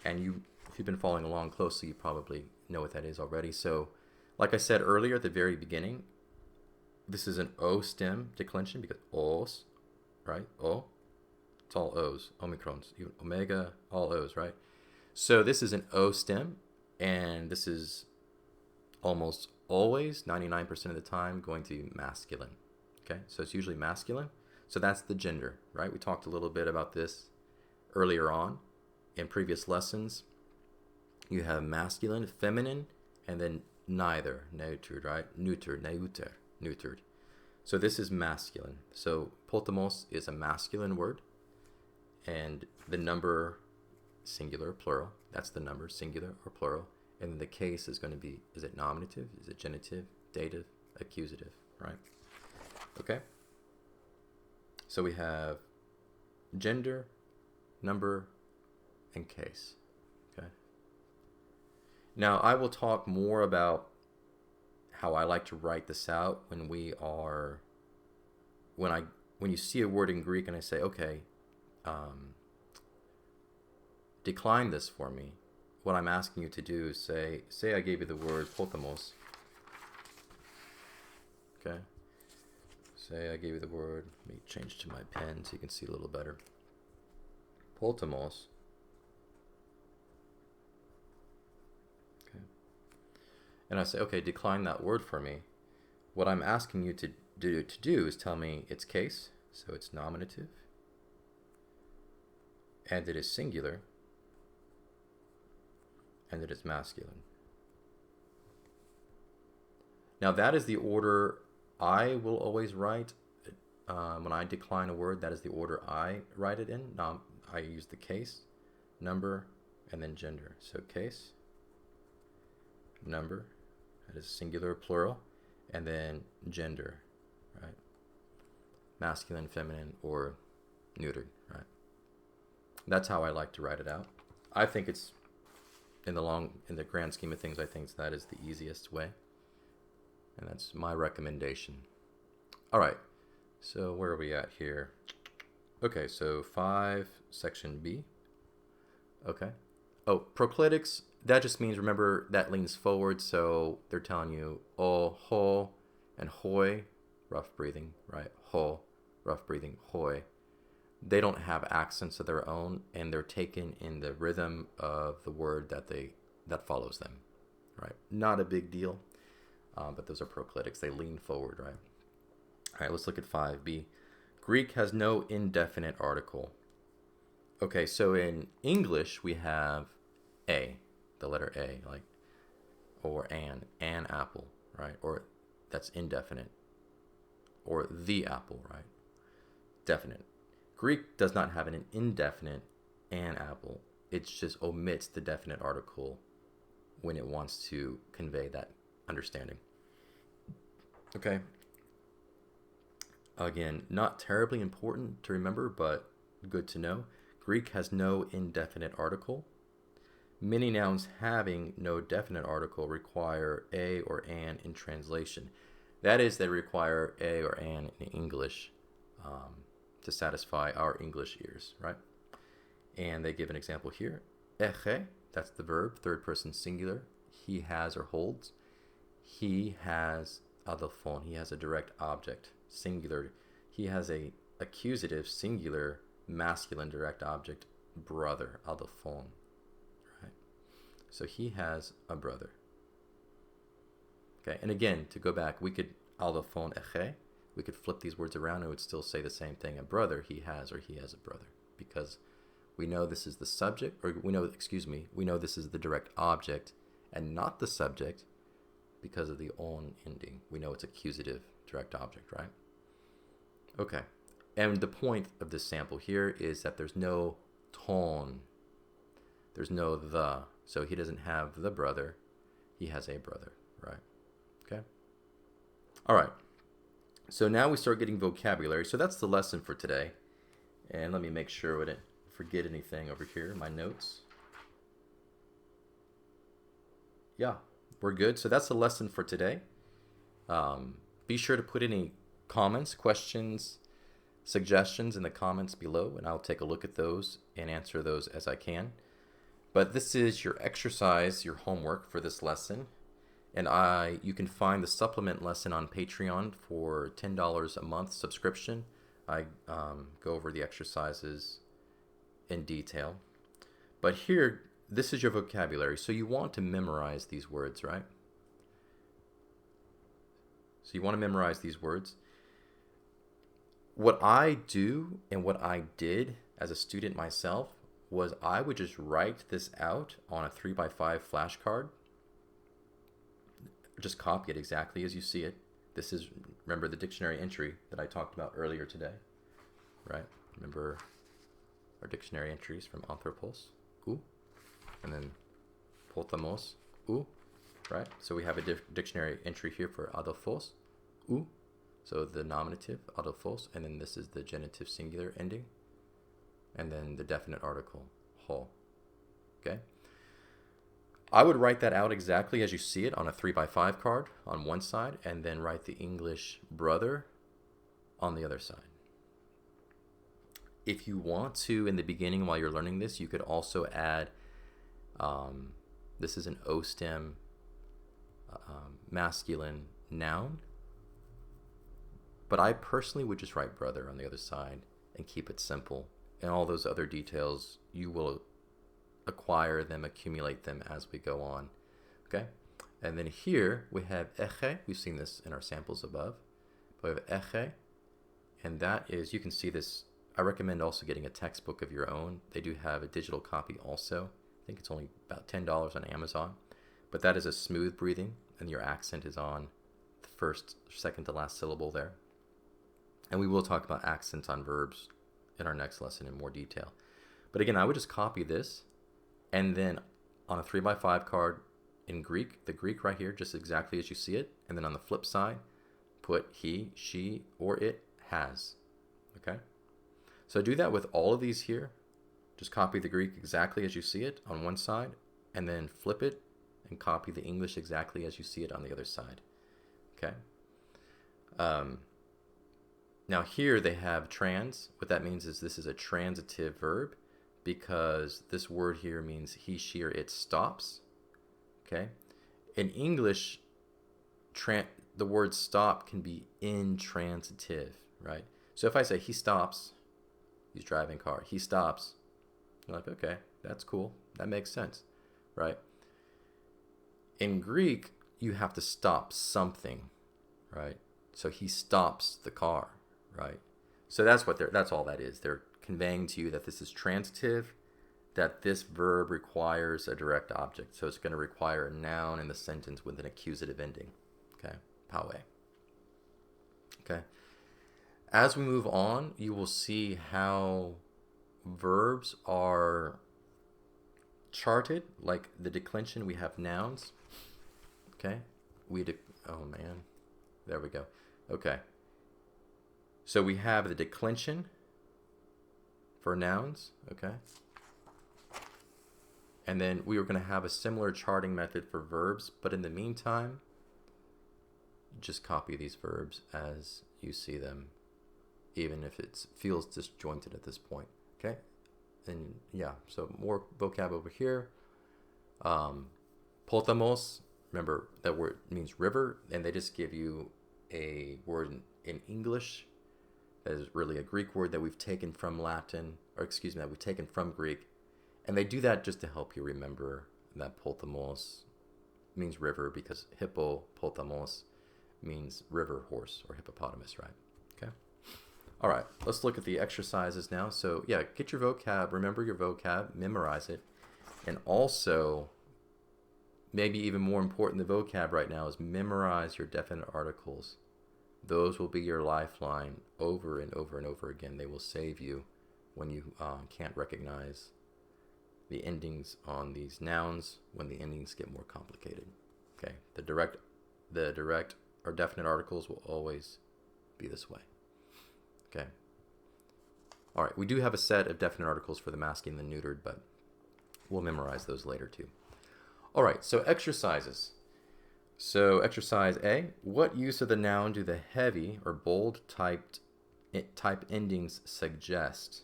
And if you've been following along closely, you probably know what that is already. So, like I said earlier at the very beginning, this is an O stem declension because os, right? O. It's all O's, omicrons, omega, all O's, right? So this is an O stem, and this is almost always, 99% of the time, going to be masculine. Okay, so it's usually masculine. So that's the gender, right? We talked a little bit about this earlier on in previous lessons. You have masculine, feminine, and then neither, neutered, right? Neutered. So this is masculine. So potamos is a masculine word, and the number, singular, plural, that's the number, singular or plural. And then the case is going to be, is it nominative? Is it genitive, dative, accusative, right? Okay. So we have gender, number, and case. Okay. Now I will talk more about how I like to write this out when you see a word in Greek and I say, okay, decline this for me. What I'm asking you to do is say I gave you the word potamos. Okay. Say I gave you the word. Let me change to my pen so you can see a little better. Potamos. Okay. And I say, okay, decline that word for me. What I'm asking you to do is tell me its case, so it's nominative, and it is singular, and it is masculine. Now that is the order I will always write. When I decline a word, that is the order I write it in. Now I use the case, number, and then gender. So case, number, that is singular, plural, and then gender, right? Masculine, feminine, or neutered, right? That's how I like to write it out. I think it's in the grand scheme of things, I think that is the easiest way. And that's my recommendation. All right, so where are we at here? Okay, so 5, section B. Okay. Oh, proclitics, that just means, remember, that leans forward, so they're telling you oh, ho, and hoi, rough breathing, right? Ho, rough breathing, hoi. They don't have accents of their own, and they're taken in the rhythm of the word that follows them, right? Not a big deal, but those are proclitics. They lean forward, right? All right, let's look at 5b. Greek has no indefinite article. Okay, so in English we have a, the letter A, like, or an apple, right? Or that's indefinite. Or the apple, right? Definite. Greek does not have an indefinite an apple. It just omits the definite article when it wants to convey that understanding. Okay. Again, not terribly important to remember, but good to know. Greek has no indefinite article. Many nouns having no definite article require a or an in translation. That is, they require a or an in English to satisfy our English ears, right? And they give an example here. Eche, that's the verb, third person singular. He has or holds. He has adelphon. He has a direct object, singular. He has a accusative, singular, masculine direct object, brother, adelphon. Right? So he has a brother. Okay, and again, to go back, we could adelphon eche. We could flip these words around and it would still say the same thing. A brother, he has, or he has a brother. Because we know this is the subject, or we know this is the direct object and not the subject because of the on ending. We know it's accusative direct object, right? Okay. And the point of this sample here is that there's no ton. There's no the. So he doesn't have the brother. He has a brother, right? Okay. All right. So now we start getting vocabulary. So that's the lesson for today. And let me make sure I didn't forget anything over here in my notes. Yeah, we're good. So that's the lesson for today. Be sure to put any comments, questions, suggestions in the comments below, and I'll take a look at those and answer those as I can. But this is your exercise, your homework for this lesson. And you can find the supplement lesson on Patreon for $10 a month subscription. I go over the exercises in detail. But here, this is your vocabulary. So you want to memorize these words, right? So you want to memorize these words. What I do and what I did as a student myself was I would just write this out on a 3x5 flashcard. Just copy it exactly as you see it. This is, remember the dictionary entry that I talked about earlier today, right? Remember our dictionary entries from Anthropos, ou, and then Potamos, ou, right? So we have a dictionary entry here for Adelphos, ou, so the nominative, Adelphos, and then this is the genitive singular ending, and then the definite article, ho, okay? I would write that out exactly as you see it on a 3x5 card on one side, and then write the English brother on the other side. If you want to, in the beginning while you're learning this, you could also add, this is an O stem masculine noun, but I personally would just write brother on the other side and keep it simple. And all those other details, you will acquire them, accumulate them as we go on, okay? And then here we have eche. We've seen this in our samples above. We have eche, and that is, you can see this. I recommend also getting a textbook of your own. They do have a digital copy also. I think it's only about $10 on Amazon. But that is a smooth breathing, and your accent is on the first, second to last syllable there. And we will talk about accents on verbs in our next lesson in more detail. But again, I would just copy this, and then on a 3x5 card in Greek, the Greek right here, just exactly as you see it. And then on the flip side, put he, she, or it has. Okay? So do that with all of these here. Just copy the Greek exactly as you see it on one side, and then flip it and copy the English exactly as you see it on the other side. Okay? Now here they have trans. What that means is this is a transitive verb, because this word here means he, she, or it stops. Okay? In English, the word stop can be intransitive, right? So if I say he stops, he's driving a car, he stops, you're like, okay, that's cool, that makes sense, right? In Greek, you have to stop something, right? So he stops the car, right? So that's all that is. They're conveying to you that this is transitive, that this verb requires a direct object. So it's going to require a noun in the sentence with an accusative ending. Okay, pawe. Okay. As we move on, you will see how verbs are charted. Like the declension, we have nouns. Okay. Oh man, there we go. Okay. So we have the declension for nouns, okay? And then we are going to have a similar charting method for verbs, but in the meantime, just copy these verbs as you see them, even if it feels disjointed at this point, okay? And yeah, so more vocab over here. Potamos, remember that word means river, and they just give you a word in English that is really a Greek word that we've taken from Latin, or excuse me, that we've taken from Greek. And they do that just to help you remember that potamos means river, because hippopotamos means river horse or hippopotamus, right? Okay. All right, let's look at the exercises now. So yeah, get your vocab, remember your vocab, memorize it. And also, maybe even more important than vocab right now is memorize your definite articles. Those will be your lifeline over and over and over again. They will save you when you can't recognize the endings on these nouns, when the endings get more complicated. Okay, the direct or definite articles will always be this way. Okay. All right, we do have a set of definite articles for the masculine and the neutered, but we'll memorize those later too. All right, so exercises. So exercise A, what use of the noun do the heavy or bold type endings suggest?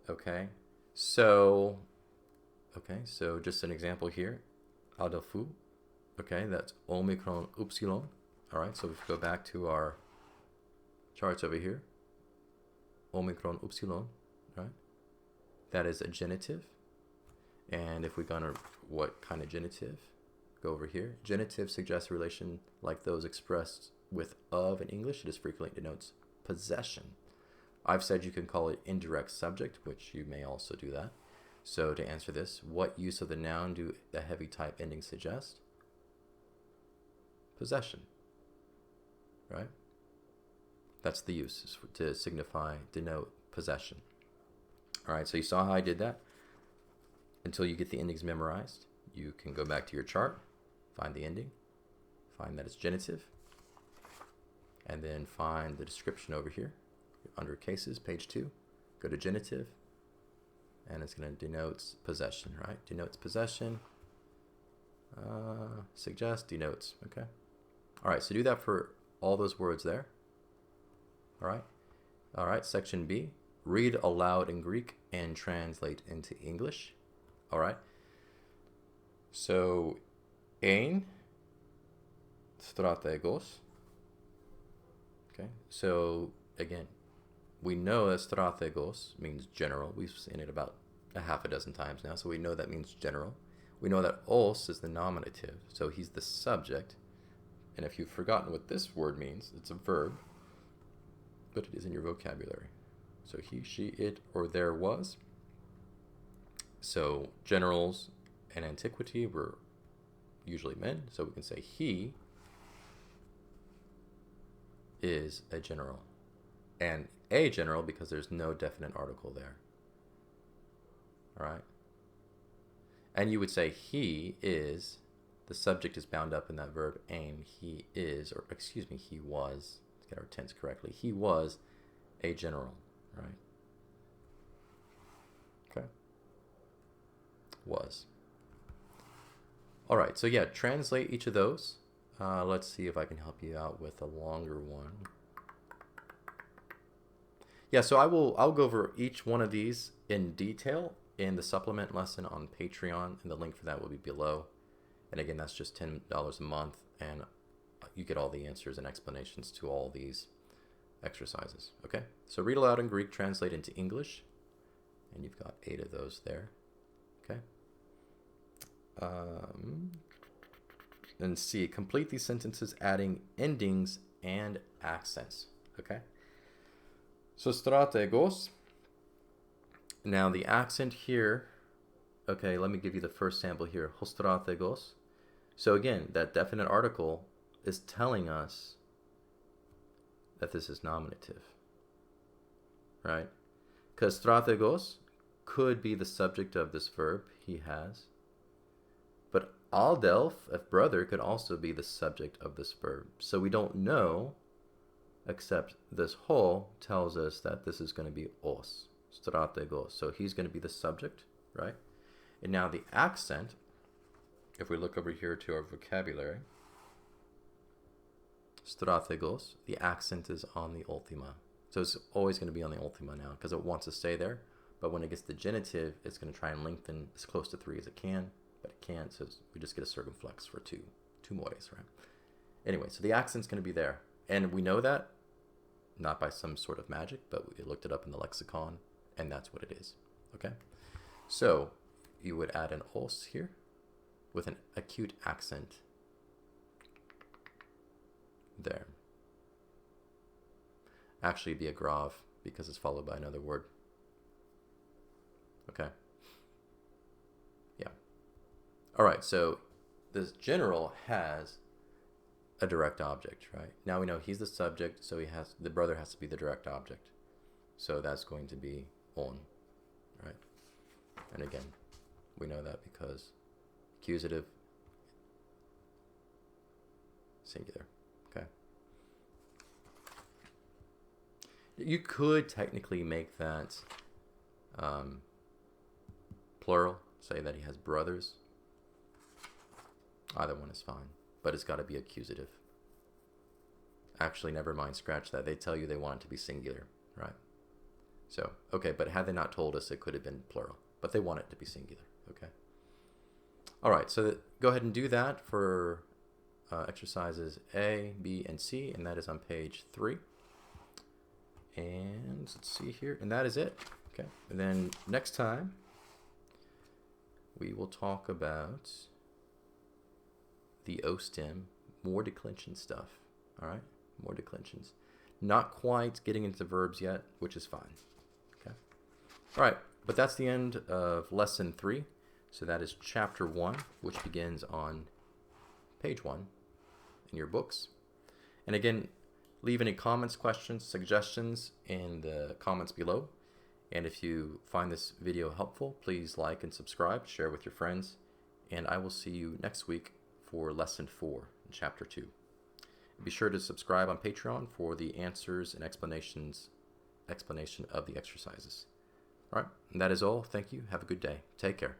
Okay, so just an example here, Adelphu. Okay, that's Omicron Upsilon. All right, so if we go back to our charts over here, Omicron Upsilon, right? That is a genitive. And if we go to what kind of genitive, go over here. Genitive suggests a relation like those expressed with of in English. It is frequently denotes possession. I've said you can call it indirect subject, which you may also do that. So to answer this, what use of the noun do the heavy type endings suggest? Possession, right? That's the use, to signify, denote possession. All right, so you saw how I did that. Until you get the endings memorized, you can go back to your chart, find the ending, find that it's genitive, and then find the description over here under cases, page 2. Go to genitive, and it's going to denote possession, right? Denotes possession, suggest, denotes, okay? All right, so do that for all those words there. All right, section B, read aloud in Greek and translate into English. All right, so ein strategos. Okay, so again, we know that strategos means general. We've seen it about a half a dozen times now, so we know that means general. We know that os is the nominative, so he's the subject. And if you've forgotten what this word means, it's a verb, but it is in your vocabulary. So he, she, it, or there was. So generals in antiquity were usually men, so we can say he is a general. And a general because there's no definite article there. All right? And you would say he is, the subject is bound up in that verb ein, he is, or excuse me, he was, let's get our tense correctly, he was a general, right? Okay. Was. All right, so yeah, translate each of those. Let's see if I can help you out with a longer one. Yeah, so I'll go over each one of these in detail in the supplement lesson on Patreon, and the link for that will be below. And again, that's just $10 a month, and you get all the answers and explanations to all these exercises. Okay, so read aloud in Greek, translate into English, and you've got 8 of those there. Okay. And C, complete these sentences adding endings and accents. Okay. So strategos. Now the accent here. Okay, let me give you the first sample here. Strategos. So again, that definite article is telling us that this is nominative, right? Because strategos could be the subject of this verb, he has. But aldelf, if brother, could also be the subject of this verb. So we don't know, except this whole tells us that this is going to be os, strategos. So he's going to be the subject, right? And now the accent, if we look over here to our vocabulary, strategos, the accent is on the ultima. So it's always going to be on the ultima now because it wants to stay there. But when it gets the genitive, it's going to try and lengthen as close to 3 as it can, but it can't. So we just get a circumflex for two mores, right? Anyway, so the accent's going to be there. And we know that, not by some sort of magic, but we looked it up in the lexicon, and that's what it is. Okay? So you would add an os here with an acute accent there. Actually, it'd be a grav because it's followed by another word. Okay. Yeah. All right. So this general has a direct object, right? Now we know he's the subject, so the brother has to be the direct object. So that's going to be on, right? And again, we know that because accusative, singular. Okay. You could technically make that plural, say that he has brothers. Either one is fine, but it's got to be accusative. Actually, never mind, scratch that. They tell you they want it to be singular, right? So, okay, but had they not told us, it could have been plural, but they want it to be singular, okay? All right, so go ahead and do that for exercises A, B, and C, and that is on page 3. And let's see here, and that is it, okay? And then next time, we will talk about the O stem, more declension stuff. All right, more declensions. Not quite getting into verbs yet, which is fine. Okay. All right, but that's the end of lesson 3. So that is chapter 1, which begins on page 1 in your books. And again, leave any comments, questions, suggestions in the comments below. And if you find this video helpful, please like and subscribe, share with your friends, and I will see you next week for lesson 4 in chapter 2. Be sure to subscribe on Patreon for the answers and explanation of the exercises. All right, and that is all. Thank you. Have a good day. Take care.